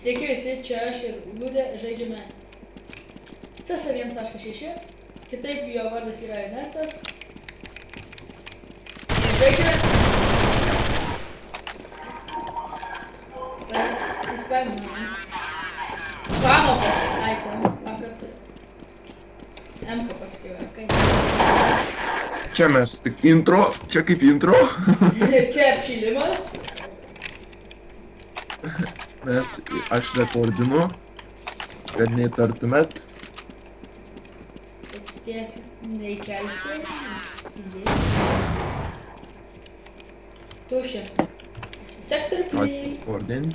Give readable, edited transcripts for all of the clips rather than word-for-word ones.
Sveiki visi, čia aš ir Liudė žaidžiame CS1.6, kitaip jo vardas yra Ernestas. Ir žaidžiame... Jis paėmė mane. Pano pasitaikė, kad M-ką pasakiau, okei. Čia mes tik intro, čia kaip intro. Čia apšilimas. Aš rekordinu, kad neįtartumėt. Tiek neįkelsiu. Tušia. Sektorių play. Rekordin.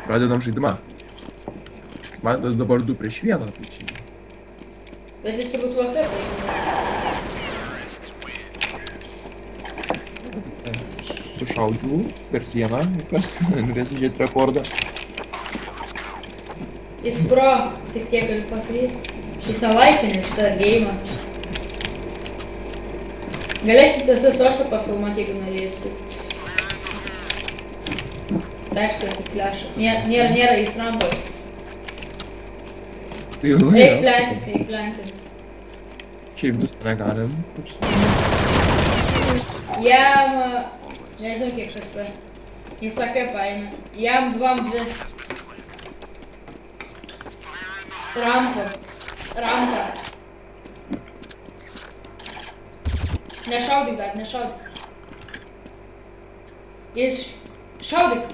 Pradedam žaidimą. Man tas dabar 2 prieš 1. Tai čia. Bet jis turbūt vakar paėmė. Sušaudžiau per sieną, kas norės žiūrėti rekordą. Jis pro, tik tiek galiu pasakyti. Jis nelaikinė šitą geimą. Galėsit visą sorsą pafilmuoti, jeigu norėsit. Perskirti flešą. Nėra jis rampos. Tai jau Eik plantin. Šiaip dus negalim. Jam... Nežinau kiek HP. Jis sakė paėmė. Jam 2-2. Rampa. Nešaudyk dar, nešaudyk. Jis... Šaudyk.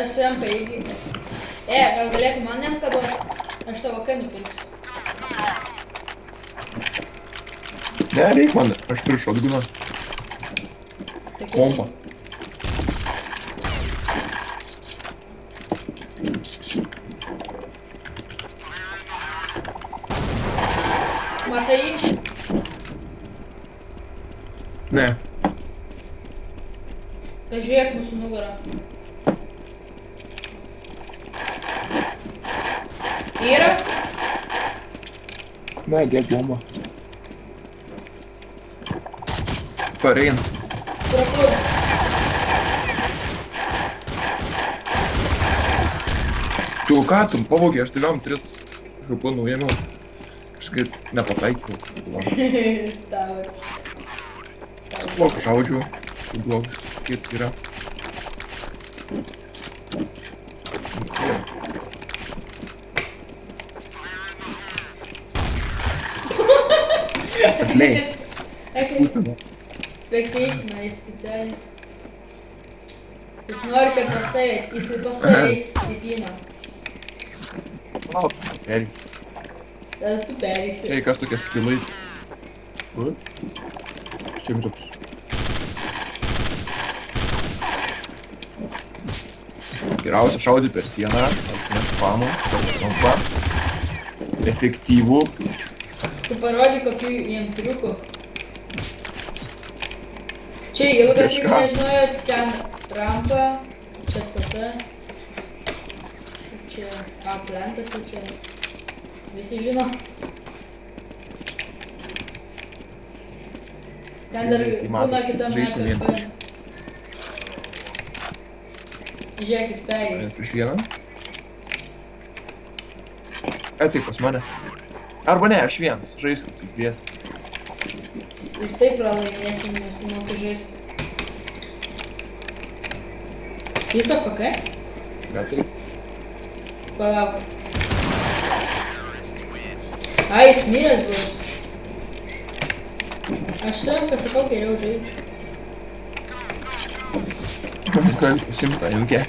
Esu M-ką irgi. Gal galėtų man M-ką duoti? Aš tavo K nupirksiu. Ne, reik man, aš turiu šotguną. Kompa. Matai? Ne. Pažiūrėk mūsų nugarą. Yra? Ne, dėk bombą. Parein. Kur? Tu ką, tu pavogė, aš tėliom 3 HP nuėmiau. Kažkaip nepataikiau. Tavo. Blok šaudžiu. Tu blok kiek yra. Atleis. Aš spekteikina, jis specialiai. Jis nori, kad pas tave eis į teamą. Pergi. Tada tu perėsi. Čia kas tokie skilai. Čia toks. Geriausia šaudyti per sieną, nespamų, trumpą, efektyvų. Tu parodyk, kokių jiem triukų. Čia ilgas, jeigu nežinojot, ten rampa, čia CT. Čia A plentas, o čia visi žino. Ten dar būna kitam metu. Žiūrėk, jis perės. Prieš vieną. Ateik pas mane. Arba ne, aš vienas. Žaisk, kaip dvies. Ir taip pralaimėsim, nes tu moki žaisti. Jis OPK? Gal taip? Palauk. Jis miręs bus. Aš savim, kas sakau, geriau žaidžiu. Gali pasimt tą imkę.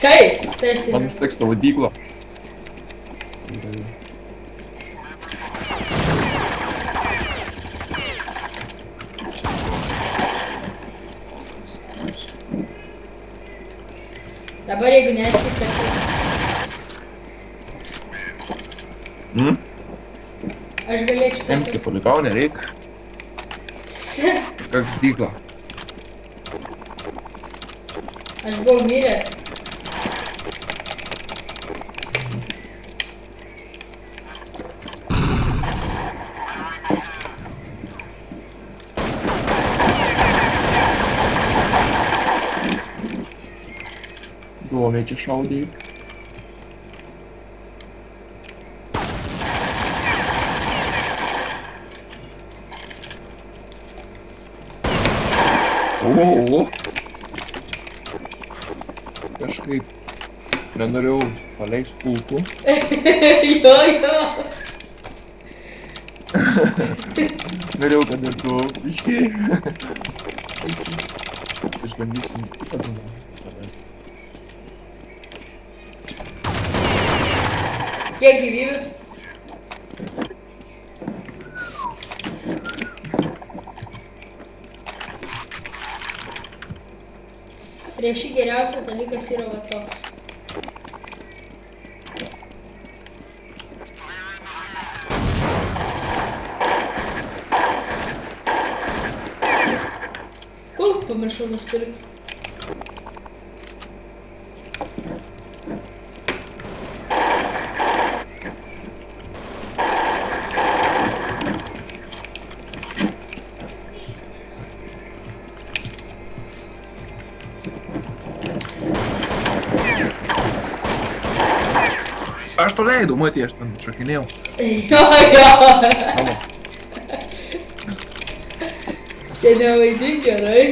Kaip? Tai Man užteks tavo dyklo. Dabar jeigu neaiškit, kad... Aš galėčiau... Imkę palikau, nereik. Kaks dyklo. Aš buvau miręs. Dujomečiai šaudė. O. Kažkaip nenorėjau paleist pulkų. Jo. Norėjau, kad ir tu biškiai. Išbandysim kitą būdą. Kiek gyvybių? Prieš šį geriausias dalykas yra va toks. Kul, pamiršau nusipirkti. Aš to leidau, matė, aš ten šakinėjau. Jo. Čia nevaidink gerai.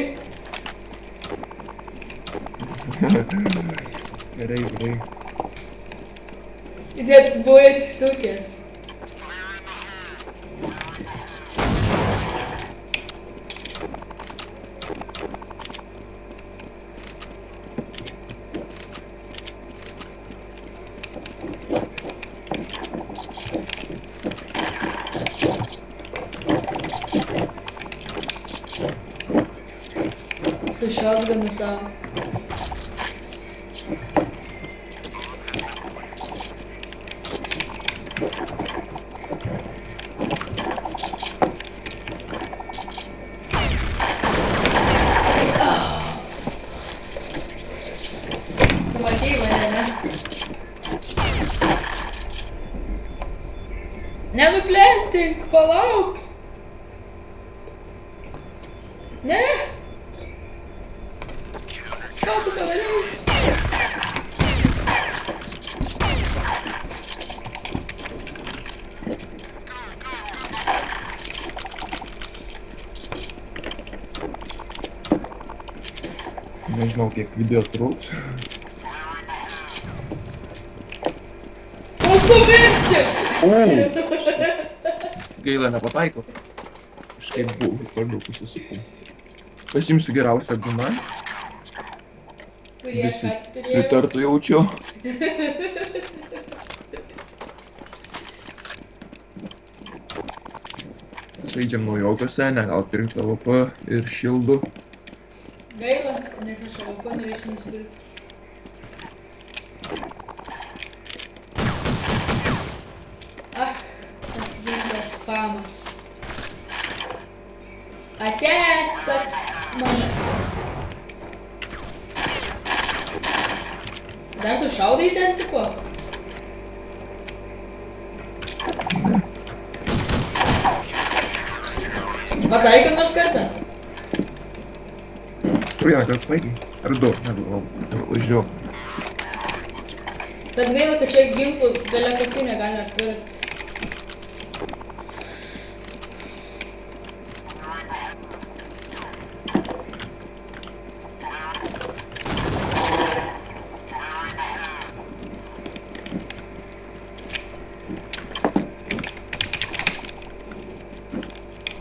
Gerai. Net buvai atsisukęs. Su shotgunu savo. Pamatei mane, ne? Nenuplentink, palauk! Ne? Ką tu padarei? Nežinau, kiek video truks. Numirti! Gaila, nepataiko. Kažkaip buvo, per daug užsisukau. Pasimsiu geriausią guną. Kurie Visi ką turėjo? pritartų jaučiu. Žaidžiam naujokuose, negal pirkti AWP ir šildų. Gaila, nes aš AWP norėčiau nusipirkti. Ach, tas ginklas spamas. Atėjęs mane. Dar tu šaudai ten tipo? Pataikai nors kartą? Vieną kartą paigi. Ar du, važiuoju. Bet gaila, kad čia ginklų bele kokių negali pirkti.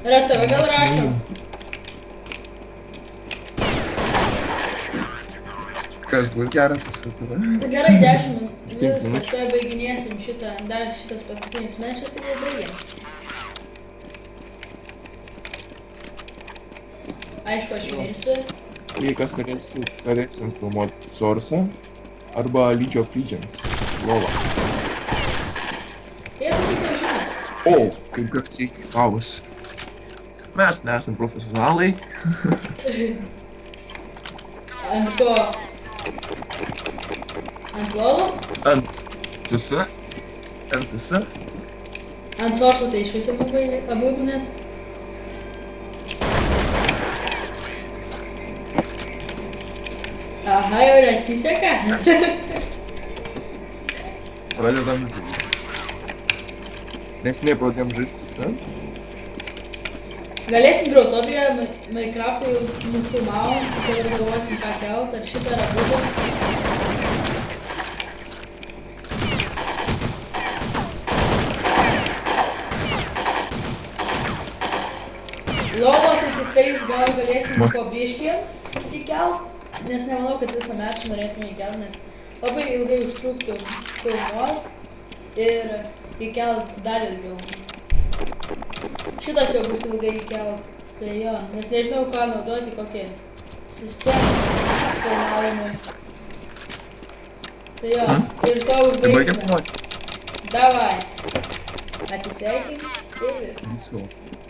Yra tave gal rašo? Kas bus geras, tas tada. Gerai, 10 viskas, tuoj baiginėsim šitą, dar šitas paskutinis mečas ir jau baigiam. Aišku, aš mirsiu. Jei kas galėsim filmuoti Source'ą arba League of Legends. Lova. Tai jau žinai. O, kaip garsiai gavus. Mes nesam profesionalai. Ant ko? Ant lolo? Ant CC. NTC. Ant sortų tai iš viso pabaigu net. Aha, jau nesiseka. Pradedam žaisti. Nesiniai pradėjom žaisti, ne? Galėsim drautovėje, Minecraft'ą jau nufilmavom, tai ir galvosim ką kelt, ar šitą ar abudu. Lovo tai tiktais gal galėsim po biškį įkelt, nes nemanau, kad visą metą norėtume įkelt, nes labai ilgai užtruktų filmuot ir įkelt dar ilgiau. Šitas jau bus ilgai įkelt, tai jo, nes nežinau ką naudoti, kokią sistemą filmavimui. Tai jo, ir to užbaigsime. Davai, atsisveikink ir viskas. Visų.